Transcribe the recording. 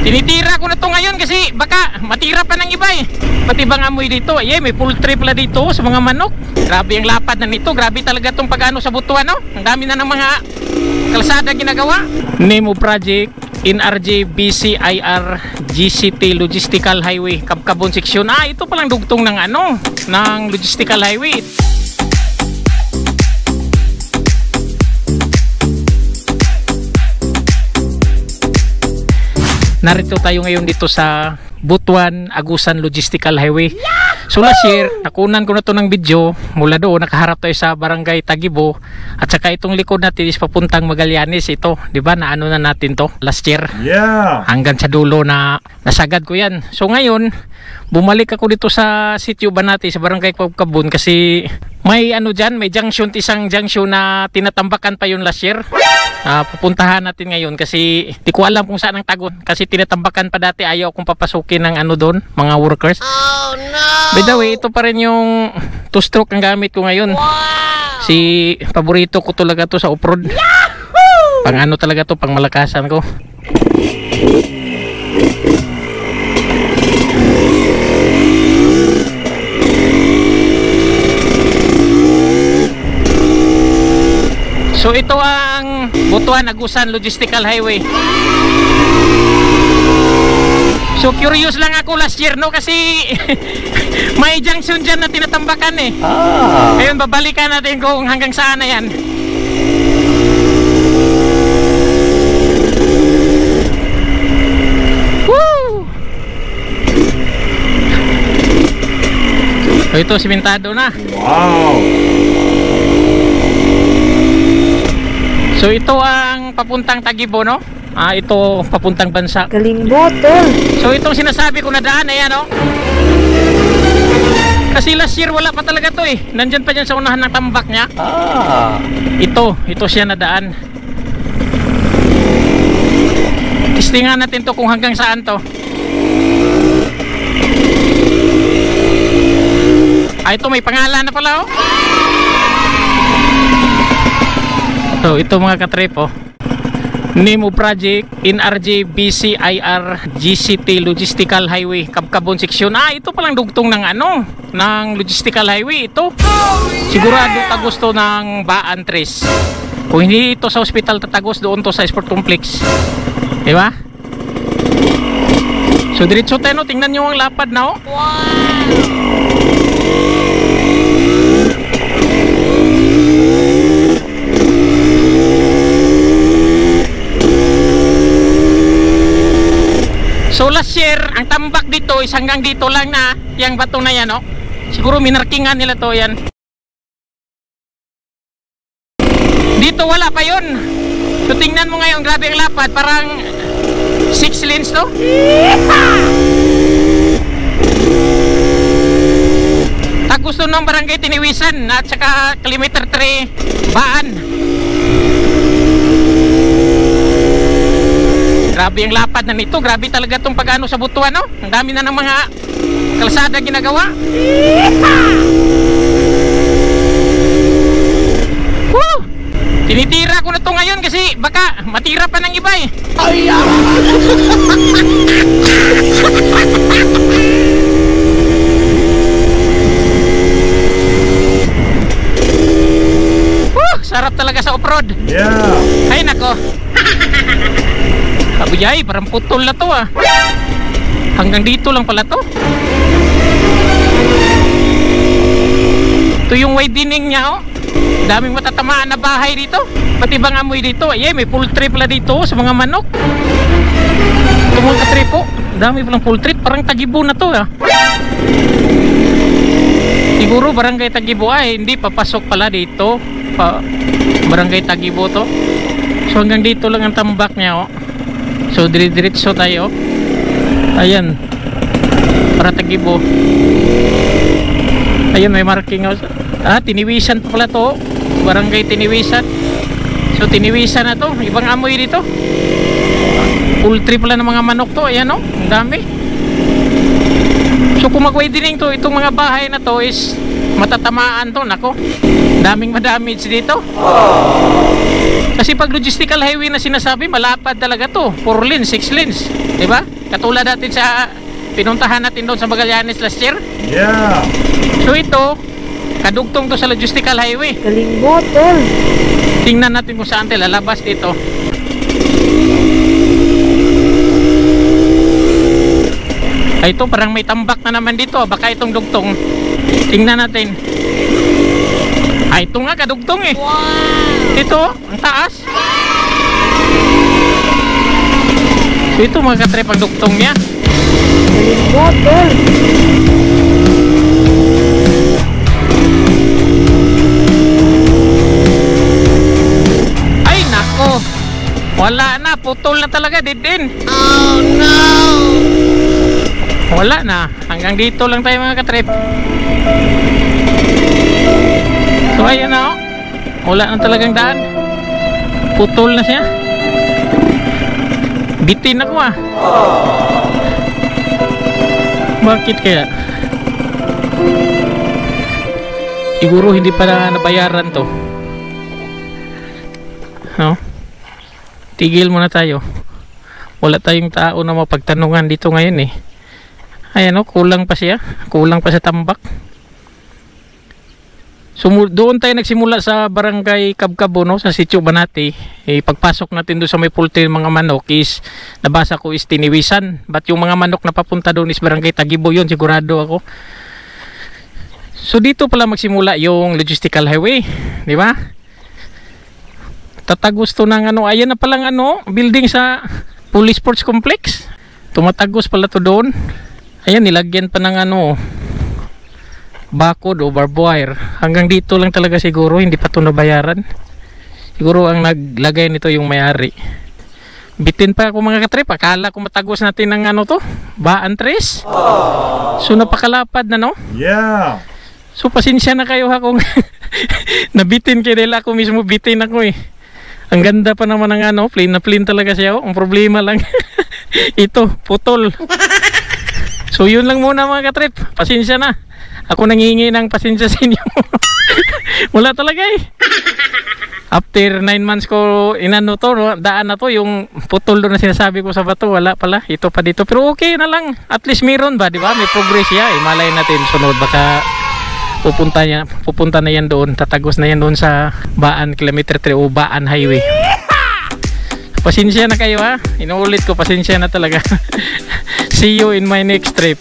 Tinitira ko na to ngayon kasi baka matira pa ng iba eh. Pati bang amoy dito, ay may poultry pala dito sa mga manok. Grabe ang lapad na nito, grabe talaga tong pag-ano sa Butuan, no? Ang dami na ng mga kalsada ginagawa. Name of project, NRJ BCIR GCT Logistical Highway Kabkabon Section. Ito palang dugtong ng ano, ng Logistical Highway. Narito tayo ngayon dito sa Butuan Agusan Logistical Highway. So last year, nakunan ko na to ng video. Mula doon, nakaharap tayo sa Barangay Tagibo. At saka itong likod natin is papuntang Magallanes. Ito, di ba, naano na natin to last year. Yeah. Hanggang sa dulo na nasagad ko yan. So ngayon, bumalik ako dito sa sitio Banati sa Barangay Kabkabon kasi may ano dyan, may junction, isang junction na tinatambakan pa yun last year. Pupuntahan natin ngayon kasi di ko alam kung saan ang tagon kasi tinatambakan pa dati, ayaw kong papasukin ng ano doon, mga workers. Oh no! By the way, ito pa rin yung 2-stroke ang gamit ko ngayon. Wow! Si paborito ko talaga to sa off-road. Pang ano talaga to, pang malakasan ko. So ito ang Butuan Agusan Logistical Highway. So curious lang ako last year, no, kasi may junction dyan na tinatambakan eh. Ngayon babalikan natin kung hanggang saan na yan. Woo! So ito simentado na. Wow! So ito ang papuntang Tagibo, no? Ito papuntang bansa. Galing boto. So itong sinasabi ko na daan, ayan, no? Kasi last year wala pa talaga to eh. Nandyan pa dyan sa unahan ng tambak niya. Ito siya na daan. Testingan natin to kung hanggang saan to. Ito may pangalan na pala, oh. So ito mga katrip, oh. Name of project, NRJ BCIR GCT Logistical Highway Kabkabon Section. Ito palang dugtong ng ano, ng Logistical Highway ito. Sigurado tagos to ng Baan Tres. Kung hindi ito sa hospital tatagos, doon to sa Sport Complex. Diba? So diretso tayo, no? Tingnan nyo ang lapad na, oh. Wow! So last year, ang tambak dito is hanggang dito lang na yung bato na yan, no? Siguro minarkingan nila to yan. Dito wala pa yun. So tingnan mo ngayon, grabe ang lapad. Parang 6 lanes to. Tapos doon ng Barangay Tiniwisan at saka kilometer 3 Baan. Grabe ang lapad na nito, grabe talaga tong pag-ano sa Butuan, no? Ang dami na ng mga kalsada ginagawa. Woo! Tinitira ko na to ngayon kasi baka matira pa ng iba eh. Sarap talaga sa off-road. Yeah. Ay nako. Abuyay, parang putol na to, ah. Hanggang dito lang pala to. Ito yung widening niya, oh. Daming matatamaan na bahay dito. Pati bang amoy dito, ay may poultry pala dito sa mga manok. Ito mga katripo, dami palang poultry. Parang Tagibo na to, ah. Siguro Barangay Tagibo, ay hindi, papasok pala dito. Barangay Tagibo to. So hanggang dito lang ang tambak niya, oh. So diretso tayo. Ayan, para Tagibo. Ayun, may marking. Tiniwisan pa pala to. Barangay Tiniwisan. So Tiniwisan na to. Ibang amoy dito. Poultry pala ng mga manok to. Ayan, ang dami. So kung mag-widening to, itong mga bahay na to is matatamaan to. Nako, daming madamage dito. Kasi pag logistical highway na sinasabi, malapad talaga to. 4 lanes, 6 lanes, diba? Katulad natin sa pinuntahan natin doon sa Magallanes last year. Yeah. So ito, kadugtong to sa logistical highway. Galing mo, tol. Tingnan natin kung saan tayo lalabas dito. Ay, ito parang may tambak na naman dito. Baka itong dugtong. Tingnan natin. Ay, ito nga kadugtong eh. Wow. Ito, ang taas. So ito mga katrip, ang dugtong niya. Galing mo, tol. Ay, nako. Wala na, putol na talaga, dead end. Oh, no. Wala na, hanggang dito lang tayo mga katrip. So ayun na, oh. Wala na talagang daan. Putol na siya. Bitin ako ah. Bakit kaya? Siguro hindi pa na nabayaran to. No? Tigil muna tayo. Wala tayong tao na mapagtanungan dito ngayon eh. Ayan o, kulang pa siya. Kulang pa sa tambak. So doon tayo nagsimula sa barangay Cabcabo, no, sa Sitio Banati. Pagpasok natin doon sa may poultry ng mga manok is nabasa ko is Tiniwisan. But yung mga manok na papunta doon is barangay Tagibo, yun sigurado ako. So dito pala magsimula yung logistical highway, di ba? Tatagos to ng ano, ayan na palang ano, building sa Police Sports Complex. Tumatagos pala to doon. Ayan, nilagyan pa ng ano, bakod o barbed wire. Hanggang dito lang talaga siguro, hindi pa ito nabayaran. Siguro ang naglagay nito yung may-ari. Bitin pa ako mga katrip, akala ko matagos natin ng ano to, baan tres. So napakalapad na, no? Yeah. So pasensya na kayo ha kung nabitin kayo dahil ako mismo bitin ako eh. Ang ganda pa naman ng ano, plain na plain talaga siya. Ang problema lang ito, putol. So yun lang muna mga katrip, pasensya na. Ako nangihingi ng pasensya sa inyo. Wala talaga eh. After 9 months ko inano to, no, daan na to, yung putol doon na sinasabi ko sa bato, wala pala, ito pa dito. Pero okay na lang, at least meron ba, di ba? May progress siya eh. Malay natin sunod, baka pupunta na yan doon, tatagos na yan doon sa Baan Kilometer 3 o Baan Highway. Pasensya na kayo ha, inuulit ko, pasensya na talaga. See you in my next trip.